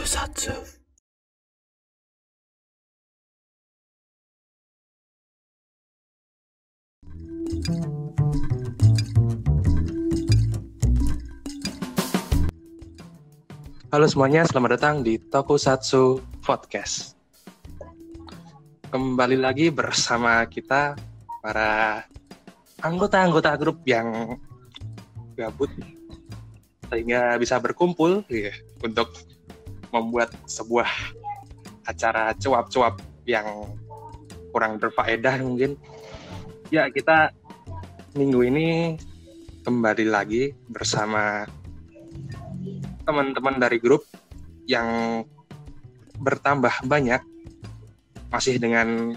Tokusatsu. Halo semuanya, selamat datang di Tokusatsu Podcast. Kembali lagi bersama kita para anggota-anggota grup yang gabut sehingga bisa berkumpul untuk membuat sebuah acara cuap-cuap yang kurang berfaedah mungkin. Ya, kita minggu ini kembali lagi bersama teman-teman dari grup yang bertambah banyak, masih dengan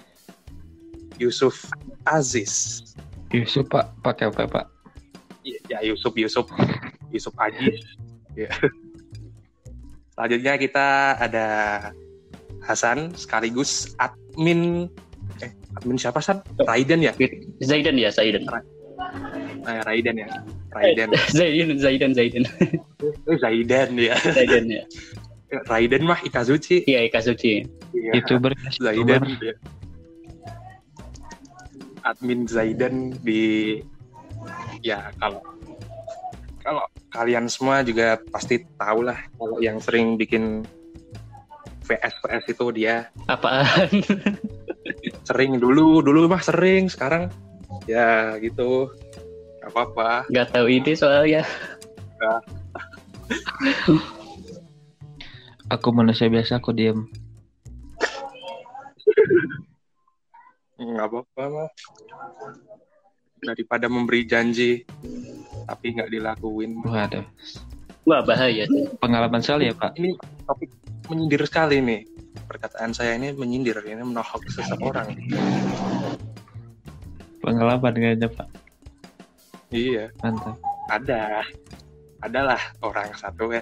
Yusuf Aziz. Yusuf Pak, pakai apa Pak? Ya Yusuf Aziz. Ya. Selanjutnya kita ada Hasan sekaligus admin siapa San? Raiden ya? Zaidan. Raiden ya. Raiden. Zaidan. Zaidan ya. Zaidan ya. Raiden mah Ikazuchi. Iya, Ikazuchi. Ya. YouTuber. Zaidan. Ya. Admin Zaidan di kalau kalian semua juga pasti tahu lah, kalau yang sering bikin VS itu dia. Apaan? Sering dulu mah sering, sekarang ya gitu. Gak apa-apa. Gak tahu ini soalnya. Nah. Aku manusia biasa, aku diem. Gak apa-apa mah. Daripada memberi janji tapi nggak dilakuin. Waduh. Wah, bahaya tuh. Pengalaman sekali ya Pak. Ini topik menyindir sekali nih. Perkataan saya ini menyindir, ini menohok seseorang. Pengalaman kayaknya Pak. Iya. Mantap. Adalah orang satu ya.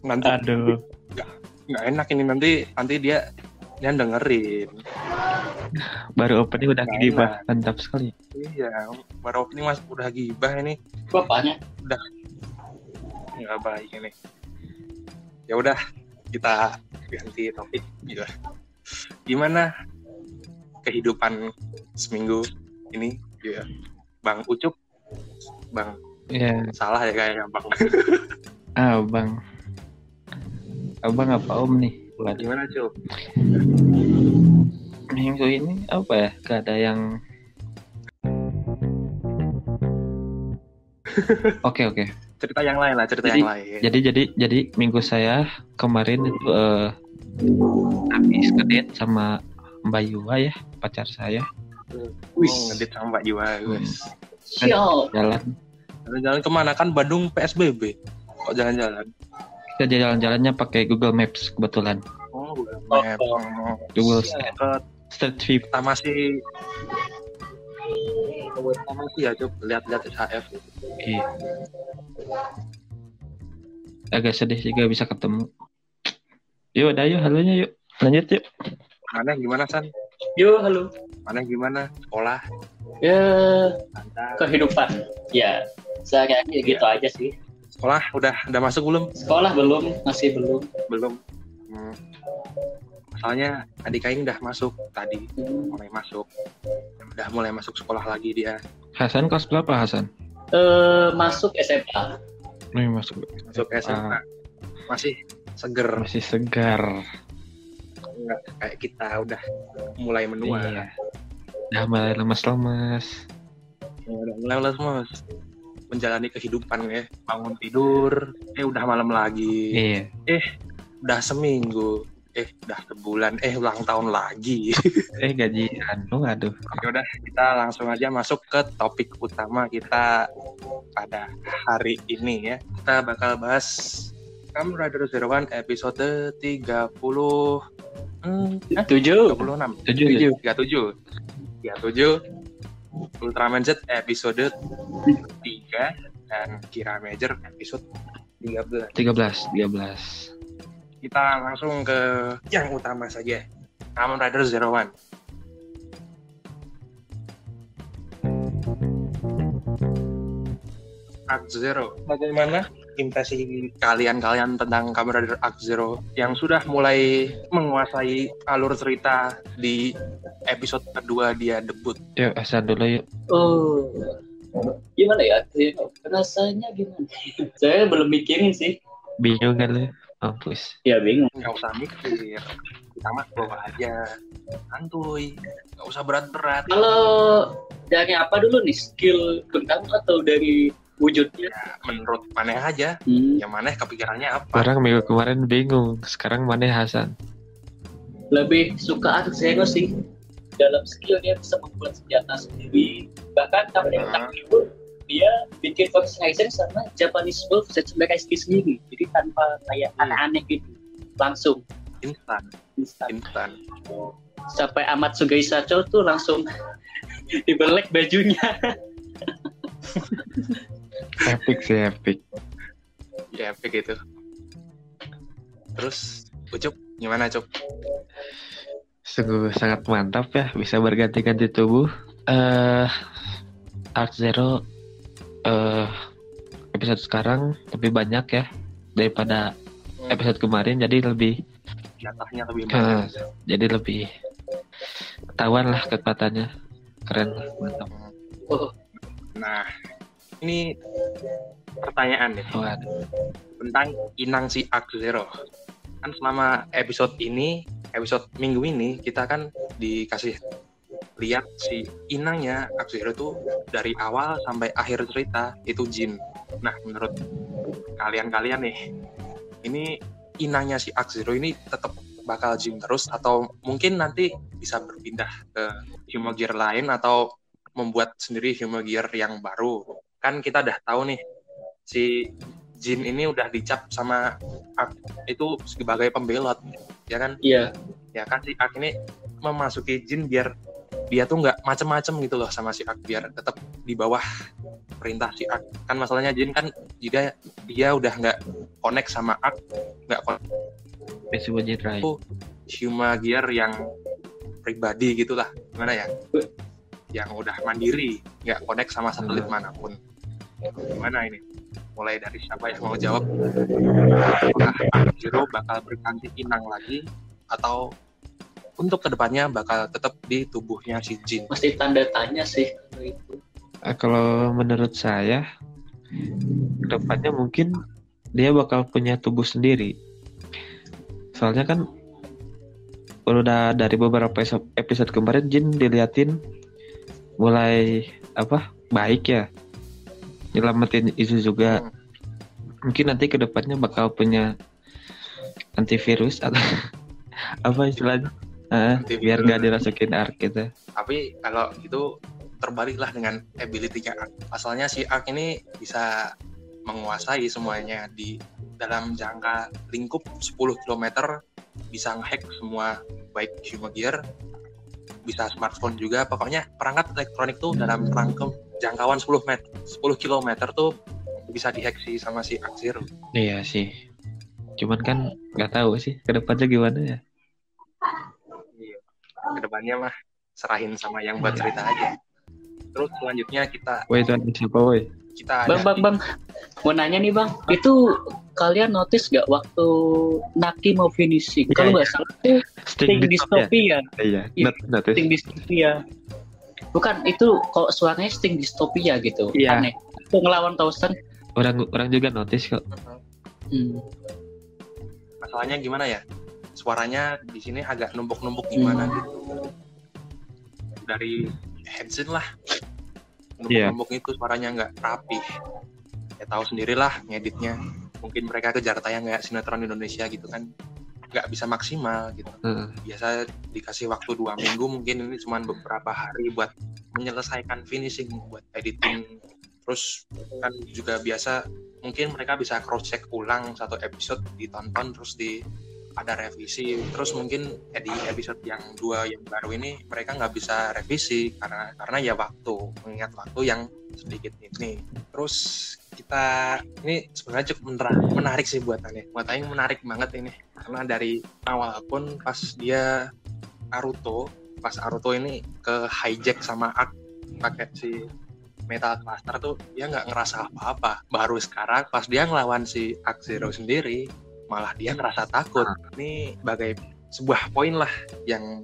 Nanti Aduh. nggak enak ini, nanti dia dengerin. Baru opening udah gibah. Mantap sekali. Iya, baru opening mas udah gibah ini. Bapaknya. Udah nggak baik ini. Ya udah, kita ganti topik gitu. Gimana kehidupan seminggu ini? Ya, Bang Ucup, Bang. Ya. Salah ya kayaknya Bang. Abang apa Om nih? Waduh. Gimana Cup? Minggu ini apa ya? Gak ada yang. Oke. Cerita yang lain lah, yang lain. Jadi minggu saya kemarin itu habis ngedate sama Mbak Yuwa ya, pacar saya. Ngedit sama Mbak Jiwa, guys. Sial. Jalan-jalan kemana? Kan Bandung PSBB. Kok jalan-jalan? Kita jalan-jalannya pakai Google Maps kebetulan. Oh, Google Maps. Google Street View. Pertama sih ya, coba lihat-lihat SHF. Iya. Agak sedih sih gak bisa ketemu. Yuk, halonya yuk. Lanjut yuk. Mana gimana San? Yo, halo. Mana gimana? Sekolah? Ya, Mantap. kehidupan. Ya, sehari-hari gitu aja sih. Sekolah udah masuk belum? Sekolah belum, masih belum. Belum. Soalnya adik Aing udah masuk tadi, mulai masuk sekolah lagi dia. Hasan kelas berapa Hasan? Masuk SMA. Masuk SMA. Masih seger. Masih segar. Nggak kayak kita udah mulai menua. Iya. Udah mulai lemas-lemas. Udah mulai lemas. Menjalani kehidupan ya. Bangun tidur, udah malam lagi. Iya. Udah seminggu. Udah sebulan, ulang tahun lagi. Gajian. Aduh. Yaudah, kita langsung aja masuk ke topik utama kita pada hari ini ya. Kita bakal bahas Kamen Rider Zero One episode 36. 37. Ultraman Z episode 3 dan Kira Major episode 13. 13. Kita langsung ke yang utama saja. Kamen Rider Zero One. Arc Zero. Bagaimana impresi kalian tentang Kamen Rider Arc Zero yang sudah mulai menguasai alur cerita di episode kedua dia debut. Yuk, Hasan dulu yuk. Oh, gimana ya? Rasanya gimana? Saya belum mikirin sih. Bingung kan lu? Mampus. Ya bingung. Nggak usah mikir, kita mah bawa aja, santuy, nggak usah berat-berat. Kalau dari apa dulu nih? Skill bentang atau dari wujudnya? Ya, menurut Maneh aja, yang Maneh kepikirannya apa? Orang minggu kemarin bingung, sekarang mana Hasan? Lebih suka Arc Zero sih. Dalam skill dia bisa membuat senjata sendiri. Bahkan Kamen Rider itu dia bikin voice rising sama Japanese Wolf Setsume Kaisuki sendiri. Jadi tanpa kayak aneh-aneh gitu. Langsung Instan. Sampai Amatsugai Sacho tuh langsung dibelek bajunya. Epic sih, epic. Ya epic itu. Terus Ucup gimana Cup? Sungguh sangat mantap ya, bisa berganti-ganti tubuh. Arc Zero episode sekarang lebih banyak ya daripada episode kemarin, jadi lebih Jatahnya lebih banyak. jadi lebih ketahuan lah kekuatannya. Keren lah, mantap. Oh, Nah, ini pertanyaan nih Waduh. tentang inang si Arc Zero. Kan selama episode minggu ini kita kan dikasih lihat si inangnya Arc Zero tuh dari awal sampai akhir cerita itu Jin. Nah, menurut kalian nih, ini inangnya si Arc Zero ini tetap bakal Jin terus atau mungkin nanti bisa berpindah ke Hyuga lain atau membuat sendiri Hyuga yang baru. Kan kita udah tahu nih si Jin ini udah dicap sama Arc itu sebagai pembelot, ya kan? iya. Ya kan si Arc ini memasuki Jin biar dia tuh nggak macem-macem gitu loh sama si Arc, biar tetap di bawah perintah si Arc. Kan masalahnya Jin kan jika dia udah nggak connect sama Arc, nggak connect Mitsubishi Drive. Hyuga yang pribadi gitulah, gimana ya? Yang udah mandiri, nggak connect sama satelit manapun. Gimana ini? Mulai dari siapa yang mau jawab? Apakah Arc Zero bakal berganti inang lagi atau untuk kedepannya bakal tetap di tubuhnya si Jin? Masih tanda tanya sih itu. Kalau menurut saya, kedepannya mungkin dia bakal punya tubuh sendiri. Soalnya kan udah dari beberapa episode kemarin Jin diliatin mulai baik ya, nyelamatin Izu juga. Mungkin nanti kedepannya bakal punya antivirus atau apa istilahnya, biar nggak dirasukin Arc gitu. Tapi kalau itu terbaliklah dengan ability-nya Arc. Asalnya si Arc ini bisa menguasai semuanya di dalam jangka lingkup 10 km, bisa ngehack semua, baik Hyuga, bisa smartphone juga. Pokoknya perangkat elektronik tuh dalam jangkauan 10 km tuh bisa dihack sih sama si Arc Zero. Iya sih. Cuman kan nggak tahu sih kedepannya gimana ya. Iya. Kedepannya mah serahin sama yang buat cerita aja. Terus selanjutnya kita Itu ada siapa woi? Bang, mau nanya nih bang, itu kalian notice gak waktu Naki mau finishing? Kalau nggak salah itu Sting Dystopia. Iya, notice. Sting Dystopia. Bukan, itu kok suaranya Sting Dystopia gitu. Iya. Aneh. Itu ngelawan Tausen. Orang juga notice kok. Masalahnya gimana ya? Suaranya di sini agak numpuk-numpuk gimana gitu. Dari Henshin lah. Numpuk-numpuk itu suaranya nggak rapi. Ya tahu sendirilah ngeditnya. Mungkin mereka kejar tayang kayak sinetron Indonesia gitu kan, nggak bisa maksimal gitu. Biasa dikasih waktu 2 minggu, mungkin ini cuma beberapa hari buat menyelesaikan finishing, buat editing. Terus kan juga biasa mungkin mereka bisa cross check ulang satu episode, ditonton terus ada revisi. Terus mungkin di episode yang 2 yang baru ini mereka nggak bisa revisi karena ya mengingat waktu yang sedikit ini. Terus kita ini sebenarnya cukup menarik sih buat Aing menarik banget ini, karena dari awal pun pas Aruto ini ke hijack sama Arc pakai si Metal Cluster tuh dia nggak ngerasa apa-apa. Baru sekarang pas dia ngelawan si Arc Zero sendiri, malah dia ngerasa takut. Ini sebagai sebuah poin lah yang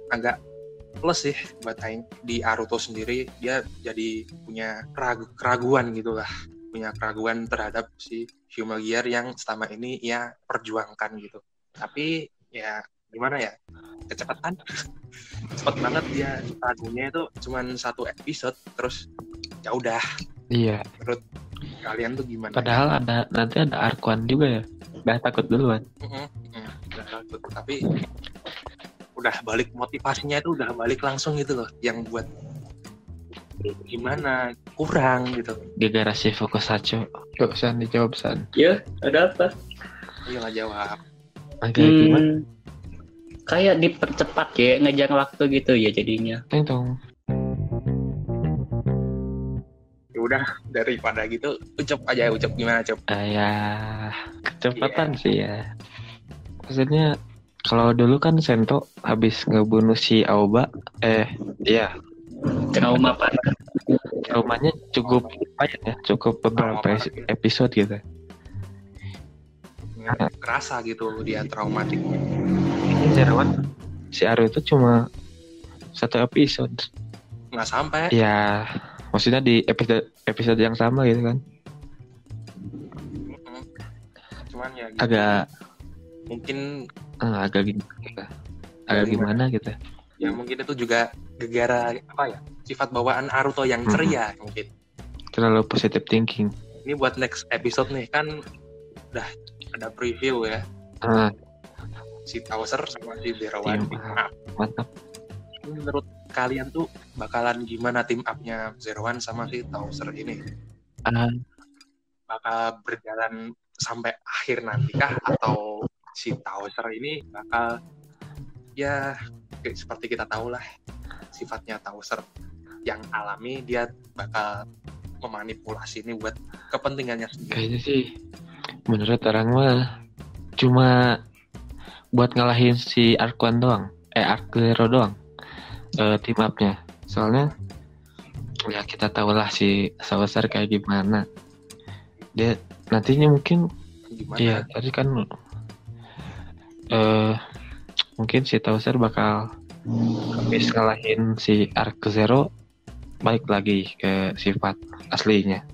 agak plus sih buat Aing. Di Naruto sendiri dia jadi punya keraguan gitu lah. Punya keraguan terhadap si Hyuga yang selama ini ia perjuangkan gitu. Tapi ya gimana ya, kecepatan cepet banget dia ragunya itu cuman 1 episode terus ya udah. Iya. Menurut kalian tuh gimana? Padahal nanti ada Arkuan juga ya. Udah takut duluan. Udah takut, tapi udah balik motivasinya itu udah balik langsung gitu loh, yang buat gimana kurang gitu. Gara-gara si Fukusacho. Yuk San dijawab San. Ya, ada apa? Iya nggak jawab. Agak gimana? Kayak dipercepat ya, ngejar waktu gitu ya jadinya. Teng. Ya udah, daripada gitu Ucup gimana Ucup? Ya kecepatan sih ya. Maksudnya kalau dulu kan Sento habis ngebunuh si Aoba, iya. Trauma apa? Traumanya cukup banyak ya, cukup beberapa episode gitu. Kerasa gitu dia traumatik. Zerawan si Aru itu cuma 1 episode. Nggak sampai. Ya, maksudnya di episode yang sama gitu kan. Cuman ya gitu. Agak mungkin agak gimana gitu. Ya mungkin itu juga gara-gara apa ya? Sifat bawaan Naruto yang ceria mungkin. Terlalu positive thinking. Ini buat next episode nih kan udah ada preview ya. Si Towser sama si Zerawan team up. Mantap. Menurut kalian tuh bakalan gimana team up-nya Zerawan sama si Towser ini? Bakal berjalan sampai akhir nanti kah, atau si Towser ini bakal ya seperti kita tahu lah sifatnya Towser yang alami, dia bakal memanipulasi ini buat kepentingannya sendiri. Kayaknya sih menurut orang mah cuma buat ngalahin si Arkuan doang, Arc Zero doang, team up-nya. Soalnya ya kita tahu lah si Saucer kayak gimana. Dia nantinya mungkin Gimana? Iya, tadi kan mungkin si Towser bakal habis ngalahin si Arc Zero balik lagi ke sifat aslinya.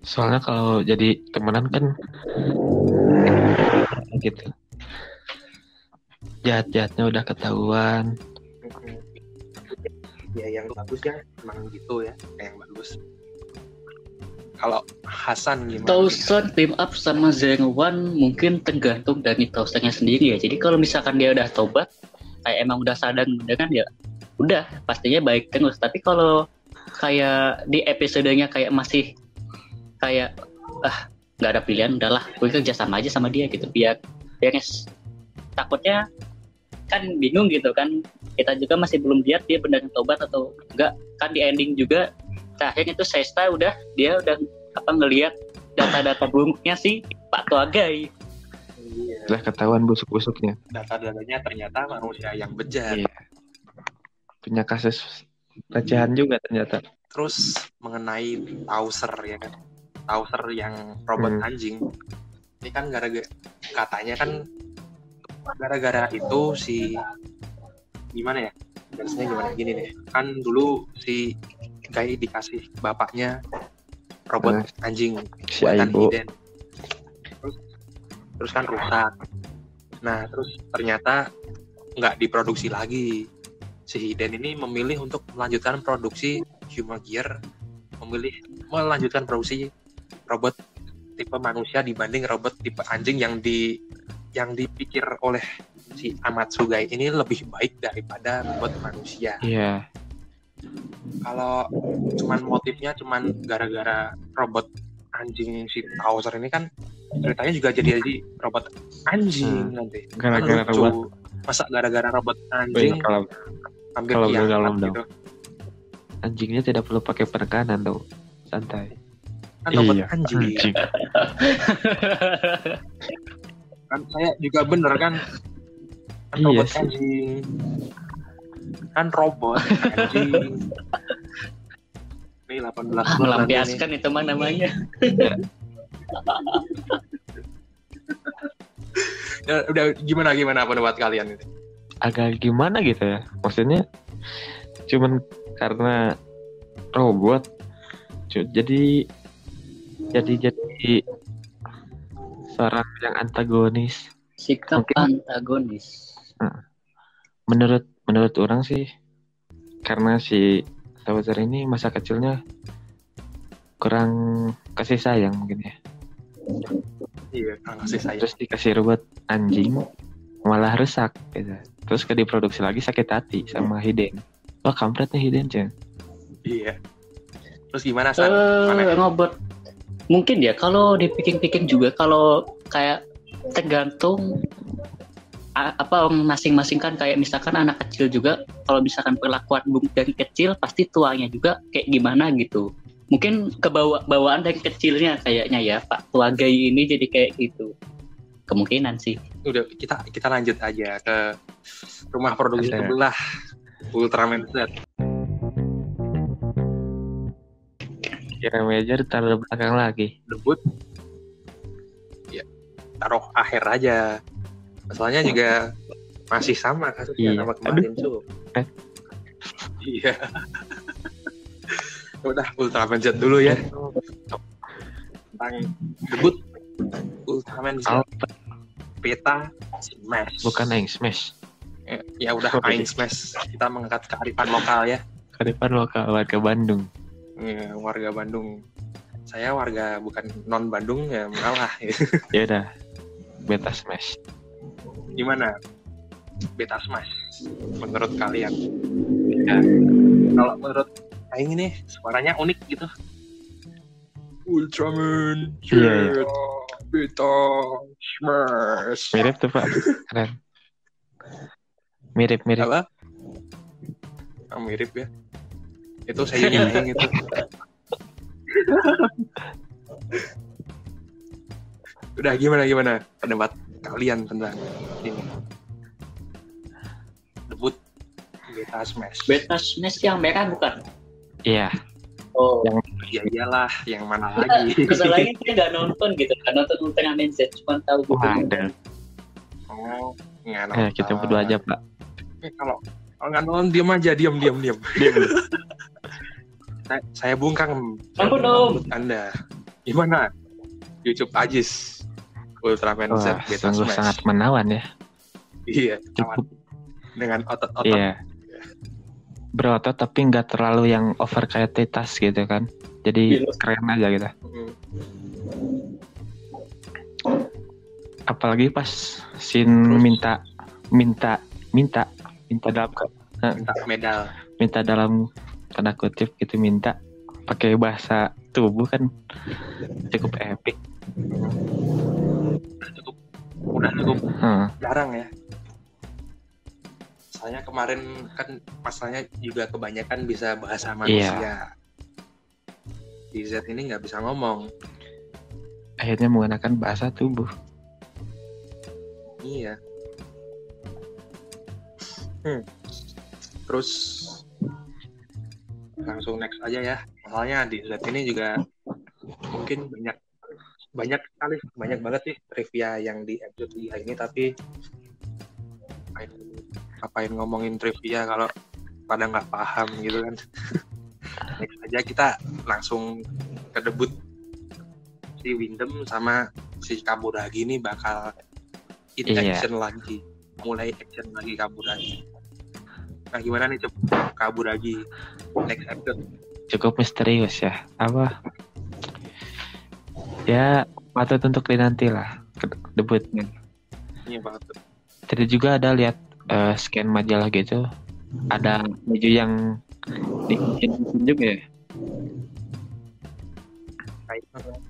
Soalnya kalau jadi temenan kan gitu, jahat-jahatnya udah ketahuan. Ya yang bagus ya emang gitu ya, yang bagus. Kalau Hasan gimana? Towser team up sama Zero One mungkin tergantung dari Towsernya sendiri ya. Jadi kalau misalkan dia udah tobat, kayak emang udah sadar kan ya, udah pastinya baik terus. Tapi kalau kayak di episodenya kayak masih kayak nggak ada pilihan, udahlah gue kerja sama aja sama dia gitu, biar beres. Takutnya kan bingung gitu kan, kita juga masih belum lihat dia benar tobat atau enggak kan. Di ending juga terakhir itu Sesta udah ngelihat data-data buruknya si Pak Toagai. Udah ketahuan busuk-busuknya. Data-datanya ternyata manusia yang bejat. Iya. Punya kasus pelecehan juga ternyata. Terus mengenai Towser ya kan, Towser yang robot anjing ini kan katanya kan gara-gara itu si gimana ya, jelasnya gimana, gini nih kan, dulu si Gai dikasih bapaknya robot anjing si buatan Aibo. Hiden, terus kan rusak. Nah terus ternyata nggak diproduksi lagi. Si Hiden ini memilih untuk melanjutkan produksi Hyuga, memilih melanjutkan produksi robot tipe manusia dibanding robot tipe anjing yang dipikir oleh si Amatsugai ini lebih baik daripada robot manusia. Iya. Kalau cuman motifnya cuman gara-gara robot anjing si Towser ini kan ceritanya juga jadi robot anjing nanti. Gara-gara kan robot. Masa gara-gara robot anjing hampir kiamat gitu. Anjingnya tidak perlu pakai penekanan tuh, santai. Kan robot anjing. Kan saya juga bener kan robot anjing. Kan robot anjing. Ini 18 melampiaskan itu mah namanya. Ya, udah gimana pendapat kalian itu? Agak gimana gitu ya, maksudnya cuman karena robot jadi seorang yang antagonis. Sikap Mungkin, antagonis. menurut orang sih karena si Bowser ini masa kecilnya kurang kasih sayang mungkin ya. Iya, kasih sayang. Terus dikasih robot anjing malah rusak gitu. Terus diproduksi lagi sakit hati sama Hiden. Wah kampret nih Hiden Cen. Iya. Terus gimana San? Ngobot. Mungkin ya kalau dipikir-pikir juga kalau kayak tergantung apa masing-masing kan, kayak misalkan anak kecil juga kalau misalkan perlakuan dari kecil pasti tuanya juga kayak gimana gitu. Mungkin bawaan dari kecilnya kayaknya ya Pak tua gay ini jadi kayak gitu. Kemungkinan sih. Udah kita lanjut aja ke rumah produksi sebelah Ultraman Z. Kira Major taruh belakang lagi. Debut. Ya, taruh akhir aja. Masalahnya juga masih sama kasusnya sama kemarin tuh. Iya. Udah Ultraman Z dulu ya. Tentang debut Ultraman Z. Beta Smash. Bukan Aing Smash. Ya udah Aing Smash. Kita mengangkat kearifan lokal ya. Kearifan lokal warga Bandung. Ya, warga Bandung. Saya warga bukan non Bandung ya mengalah. Ya udah. Beta Smash. Gimana Beta Smash menurut kalian? Ya, kalau menurut Aing ini suaranya unik gitu. Ultraman Iya. Beta Smash. Mirip tuh Pak. Keren. Mirip. Apa? Mirip ya. Itu sayangnya Aing itu. Udah gimana pendapat kalian tentang ini? Debut Beta Smash. Beta Smash yang merah bukan? Iya. Oh. Ya iyalah, yang mana lagi? Masalahnya saya nggak nonton gitu, nggak nonton Ultraman Z, cuma tahu gitu. Ada. Oh, nggak nonton. Kita berdua aja Pak. Kalau nggak nonton diam aja, diam. Saya bungkam. Ampun Om. Anda gimana? YouTube Ajis Ultraman Z Beta Sungguh Smash. sangat menawan ya. Iya, Cukup. Dengan otot-otot. Iya. Berotot tapi nggak terlalu yang over kayak Titas gitu kan. Jadi keren aja gitu. Apalagi pas scene minta dalam Medal. minta dalam tanda kutip gitu, minta pakai bahasa tubuh kan cukup epic. Udah cukup jarang ya. Soalnya kemarin kan masalahnya juga kebanyakan bisa bahasa manusia. Iya. Di Z ini nggak bisa ngomong. Akhirnya menggunakan bahasa tubuh. Iya. Terus langsung next aja ya. Soalnya di Z ini juga mungkin banyak banget sih trivia yang di episode 3 ini, tapi ngapain ngomongin trivia kalau pada nggak paham gitu kan. Next aja kita langsung ke debut si Windem sama si Kaburagi ini bakal action lagi, mulai action lagi Kaburagi. Nah gimana nih Kaburagi next episode? Cukup misterius ya. Apa? Ya patut untuk dinanti lah debutnya. Iya patut. Tadi juga ada lihat scan majalah gitu, ada baju yang dibikin juga ya.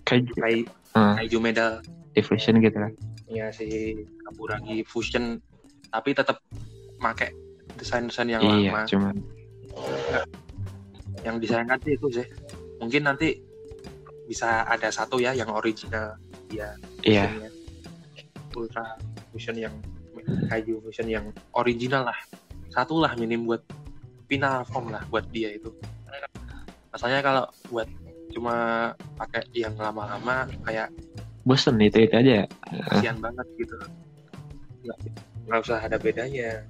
Kaiju medal diffusion gitu kan. Iya si Kaburagi fusion, tapi tetap pakai desain-desain yang lama. Iya, cuman yang disayangkan sih itu sih. Mungkin nanti bisa ada satu ya yang original dia. Iya. Ultra fusion yang Kaiju fusion yang original lah. Satu lah minim buat final form lah buat dia itu. Masalahnya kalau buat cuma pakai yang lama-lama kayak bosen itu aja. kasihan banget gitu. Nggak usah ada bedanya.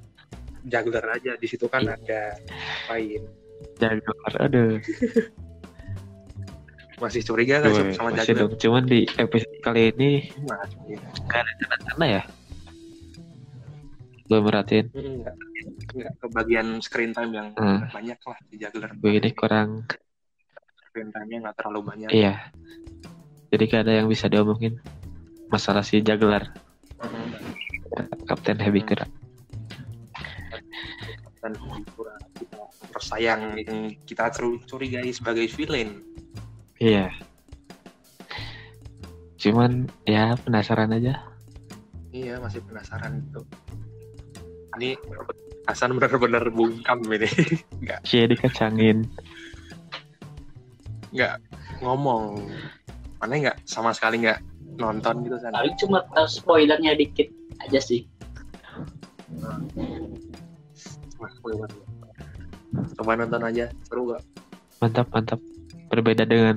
Juggler aja di situ kan ada main. Juggler, aduh. Masih curiga kan sama masih juggler? dong. Cuman di episode kali ini Masih. nggak ada tanda-tanda ya. Gue merhatiin. Nggak kebagian screen time yang banyak lah di juggler. Ini kurang. Screen time-nya nggak terlalu banyak. Iya. Jadi gak ada yang bisa diomongin masalah si juggler. Kapten Heavy Kura. Dan kita tersayang yang kita curigai sebagai villain. Iya. Cuman ya penasaran aja. Iya, masih penasaran gitu. Ini Hasan benar-benar bungkam ini. Enggak. Cie dikacangin. Enggak ngomong. Mana enggak sama sekali enggak nonton gitu kan. Paling cuma tahu spoilernya dikit aja sih. Coba nonton aja, seru gak? Mantap. Berbeda dengan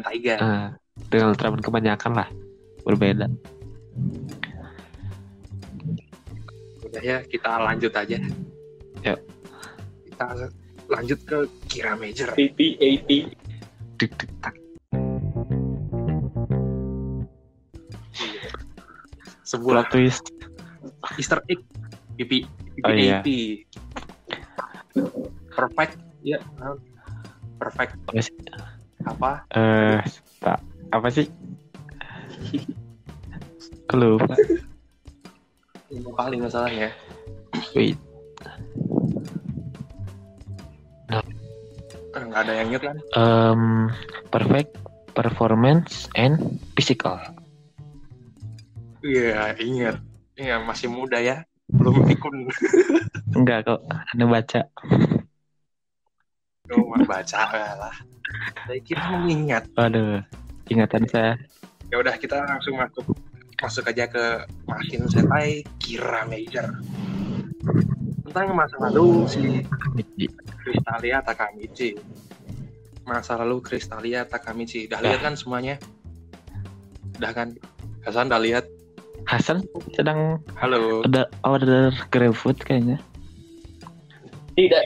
Taiga. Dengan Ultraman kebanyakan lah. Berbeda. Udah ya, kita lanjut aja. Yuk. Kita lanjut ke Kira Major. PP80. Deg-deg-tak. Sebuah Plot twist. Easter egg PP80. Oh, iya. Perfect. Ya, perfect. Apa sih? Apa? Apa sih? Kelupa. Lima kali masalahnya. Wait. Nggak ada yang inget kan? Perfect performance and physical. Iya, inget. Iya, masih muda ya. Belum pikun. Enggak kok, Anda baca. Cuma baca lah. Saya kira mengingat. Aduh, ingatan saya. Ya udah, kita langsung masuk aja ke Makin Sentai Kira Major. Tentang masa lalu si Crystalia Takamichi. Masa lalu Crystalia Takamichi. Udah lihat kan semuanya? Udah kan? Hasan udah lihat? Hasan sedang Halo. ada order GrabFood kayaknya. Tidak.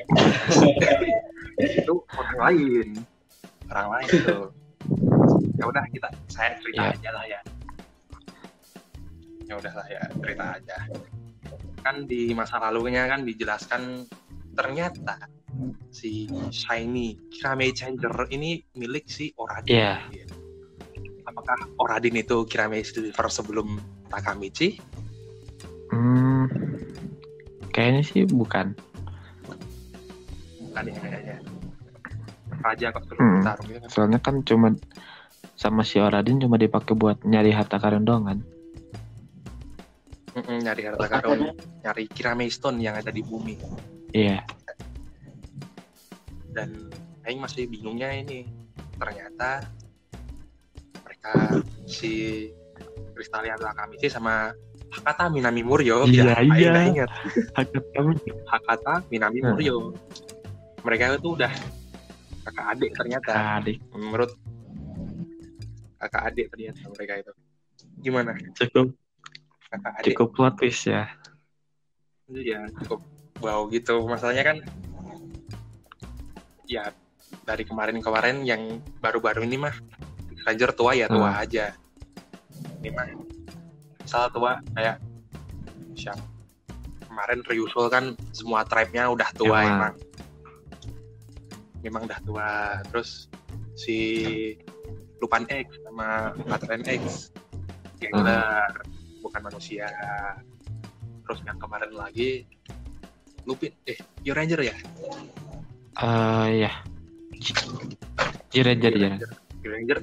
Itu orang lain tuh. Ya udah, saya cerita aja lah ya. Ya udahlah ya, cerita aja. Kan di masa lalunya kan dijelaskan ternyata si Shiny Kirame Changer ini milik si Oradin. Iya. Apakah Oradin itu Kirame Deliver sebelum Takamichi? Kayaknya sih bukan. Bukan ya kayaknya. Raja kok terus bertarung gitu kan. Soalnya kan cuma sama si Oradin cuma dipakai buat nyari harta karun doang kan. Nyari harta karun, nyari Kirame Stone yang ada di bumi. Iya. Dan Aing masih bingungnya ini. Ternyata mereka si Crystalia Takamichi sama Hakata Minami Muryo. Iya. Aing ingat. Hakata Minami Muryo. Mereka itu udah kakak adik ternyata. Menurut kakak adik ternyata mereka itu. Gimana? Cukup plot twist ya. Iya, cukup wow gitu. Masalahnya kan ya dari kemarin yang baru-baru ini mah Ranger tua ya tua aja. Ini mah salah tua kayak siapa? Kemarin Ryusul kan semua tribe-nya udah tua emang. Memang udah tua. Terus si Lupan X sama Katren X Gangler bukan manusia. Terus yang kemarin lagi Lupin Ranger ya? Ya. Ranger. Ranger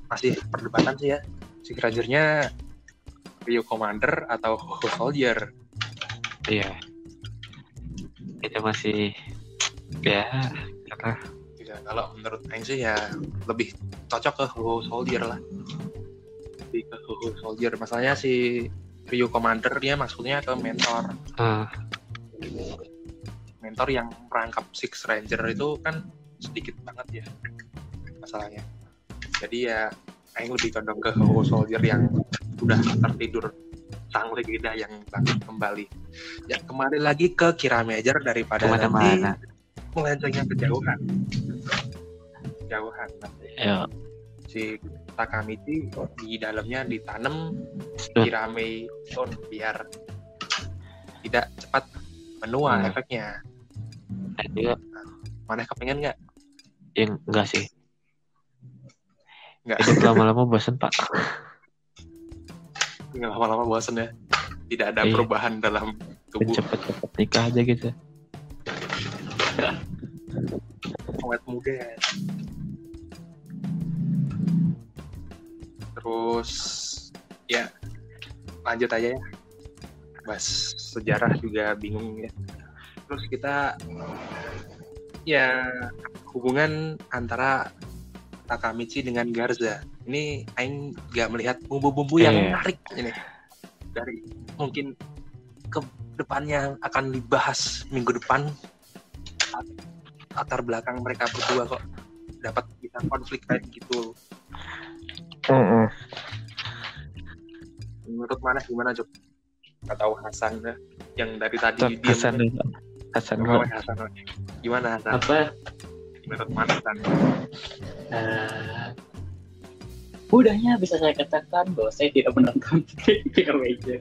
masih perdebatan sih ya. Si Rangernya Rio Commander atau Ho Soldier. Iya. Itu masih ya karena kalau menurut Aing sih ya lebih cocok ke Ho Soldier lah. Lebih ke Ho Soldier. Masalahnya si Rio Commander dia maksudnya ke mentor. mentor yang merangkap Six Ranger itu kan sedikit banget ya masalahnya. Jadi ya Aing lebih condong ke Ho Soldier yang udah tertidur sang legenda yang bangkit kembali. Ya kembali lagi ke Kira Major daripada nanti melencengnya kejauhan. Ya. Si Takamichi di dalamnya ditanam Kirame Stone biar tidak cepat menua efeknya. Juga. Mana kepengen nggak? Yang enggak sih. Nggak. Hidup lama-lama bosan Pak. Nggak lama-lama bosan ya. Tidak ada perubahan dalam tubuh. Cepet-cepet nikah aja gitu. Awet muda. Terus ya lanjut aja ya. Bahas sejarah juga bingung ya. Terus kita ya hubungan antara Takamichi dengan Garza. Ini Aing gak melihat bumbu-bumbu yang menarik ini. Dari mungkin ke depannya akan dibahas minggu depan. Latar belakang mereka berdua kok dapat kita konflik kayak gitu. Menurut mana gimana Jok? Gak tahu Hasan yang dari tadi Hasan gimana Hasan? Apa? Menurut mana Hasan? Mudahnya bisa saya katakan bahwa saya tidak menonton Kira Major.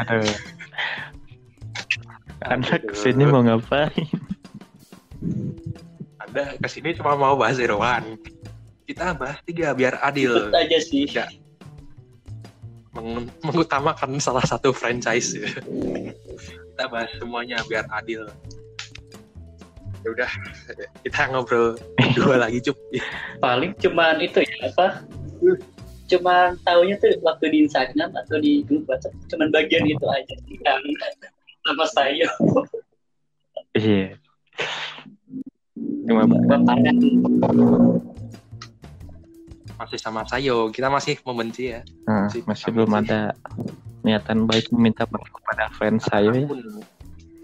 Aduh. Anda kesini mau ngapain? Anda kesini cuma mau bahas Zero One. Kita bahas 3 biar adil. Ikut aja sih. Tidak mengutamakan salah satu franchise. Kita bahas semuanya biar adil. Ya udah, kita ngobrol 2 lagi Cup. Paling cuman itu ya apa? Cuman taunya tuh waktu di Instagram atau di grup WhatsApp cuman bagian itu aja sih yang sama saya. Iya. Cuma masih sama Sayo, kita masih membenci ya. Masih belum ada niatan baik meminta maaf kepada fans saya ya.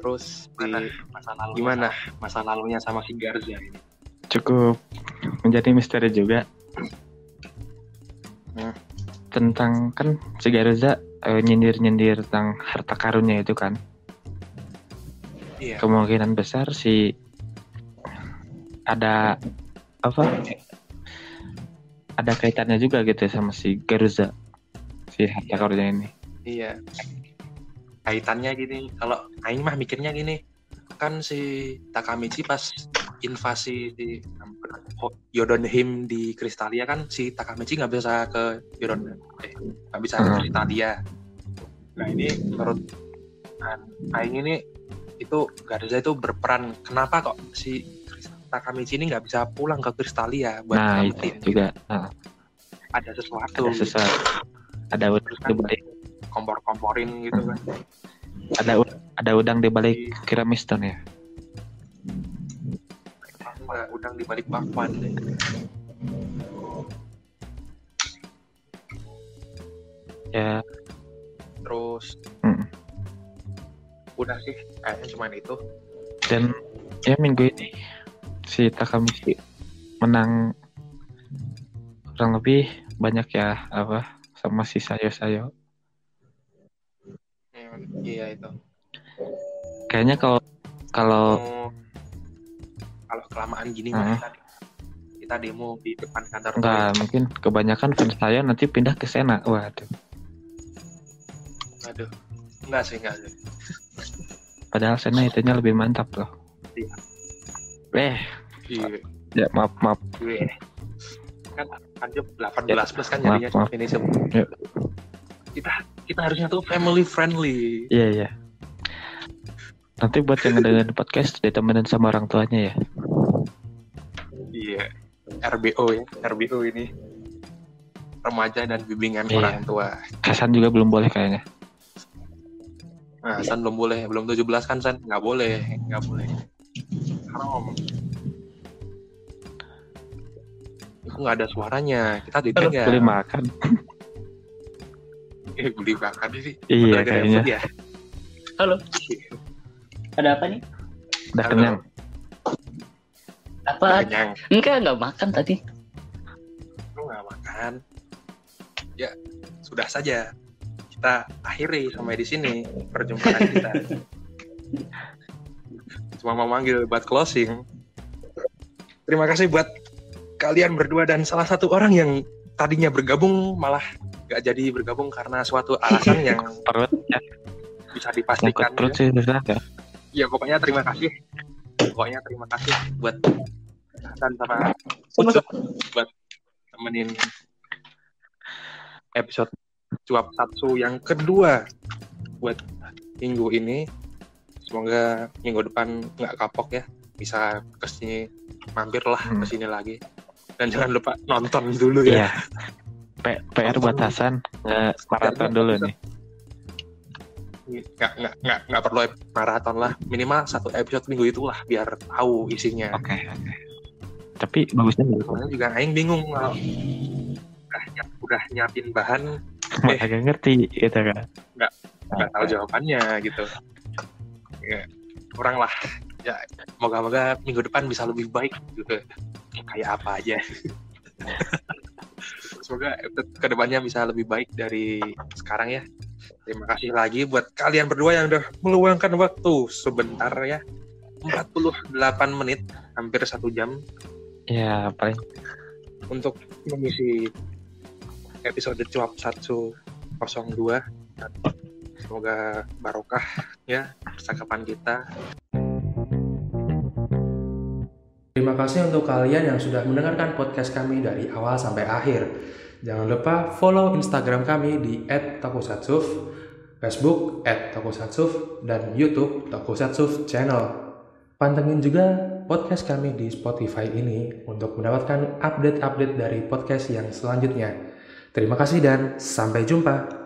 Terus gimana masa lalunya sama si Garza ini? Cukup menjadi misteri juga. Tentang kan si Garza nyindir-nyindir tentang harta karunnya itu kan. Iya. Kemungkinan besar si ada kaitannya juga gitu sama si Garza, si harta karunnya ini. Iya. Kaitannya gini, kalau Aing mah mikirnya gini, kan si Takamichi pas invasi di Jotunheim di Kristalia kan si Takamichi nggak bisa ke nggak bisa ke Kristalia. Nah ini menurut Aing ini itu Garza itu berperan, kenapa kok si Takamichi ini nggak bisa pulang ke Kristalia buat itu juga. Ada sesuatu. Ada di balik kompor-komporin gitu kan. Ada udang di balik Kirame Stone ya. Udang di balik bakwan. Ya. Terus udah sih kayaknya cuma itu. Dan ya minggu ini si Takamichi menang kurang lebih banyak ya sama si Sayo. Iya itu. Kayaknya kalau kelamaan gini kita demo di depan kantor. Enggak, mungkin kebanyakan fans saya nanti pindah ke Sena. Waduh. Enggak sih. Padahal Sena itunya lebih mantap loh. Iya. Ya maaf. Kan 18 plus kan jadinya ini semua. Kita harusnya tuh family friendly. Iya. Nanti buat yang ngedengerin podcast ditemenin sama orang tuanya ya. Iya. RBO ini remaja dan bimbingan orang tua. Hasan juga belum boleh kayaknya. Nah, Hasan belum boleh, belum 17 kan San? Nggak boleh. Haram. Itu nggak ada suaranya, kita didengar. Boleh makan. Beli makan sih. Iya kayaknya. Ya? Halo. Ada apa nih? Udah Halo. kenyang. Apa? Kenyang. Enggak makan tadi. Lu nggak makan. Ya, sudah saja. Kita akhiri sampai di sini perjumpaan kita. Cuma mau manggil buat closing. Terima kasih buat kalian berdua dan salah satu orang yang tadinya bergabung malah nggak jadi bergabung karena suatu alasan yang Perut ya. bisa Ngikut dipastikan. perut sih susah ya. Ya pokoknya terima kasih. Buat Hasan sama Ucup buat temenin episode Cuap Satsu yang kedua buat minggu ini. Semoga minggu depan nggak kapok ya, bisa kesini, mampirlah kesini lagi. Dan jangan lupa nonton dulu ya. Iya. PR buat Hasan maraton dulu nih. Nggak perlu maraton lah, minimal 1 episode minggu itulah biar tahu isinya. Oke. Tapi bagusnya Soalnya juga Aing bingung udah nyiapin bahan agak ngerti gitu kan. nggak tahu jawabannya gitu ya, kurang lah ya. Moga-moga minggu depan bisa lebih baik gitu, kayak apa aja. Semoga kedepannya bisa lebih baik dari sekarang ya. Terima kasih lagi buat kalian berdua yang udah meluangkan waktu sebentar ya, 48 menit, hampir 1 jam Ya paling untuk mengisi episode Cuap Satsu 02. Semoga barokah ya percakapan kita. Terima kasih untuk kalian yang sudah mendengarkan podcast kami dari awal sampai akhir. Jangan lupa follow Instagram kami di @tokusatsuf, Facebook @tokusatsuf, dan YouTube Tokusatsuf Channel. Pantengin juga podcast kami di Spotify ini untuk mendapatkan update-update dari podcast yang selanjutnya. Terima kasih dan sampai jumpa.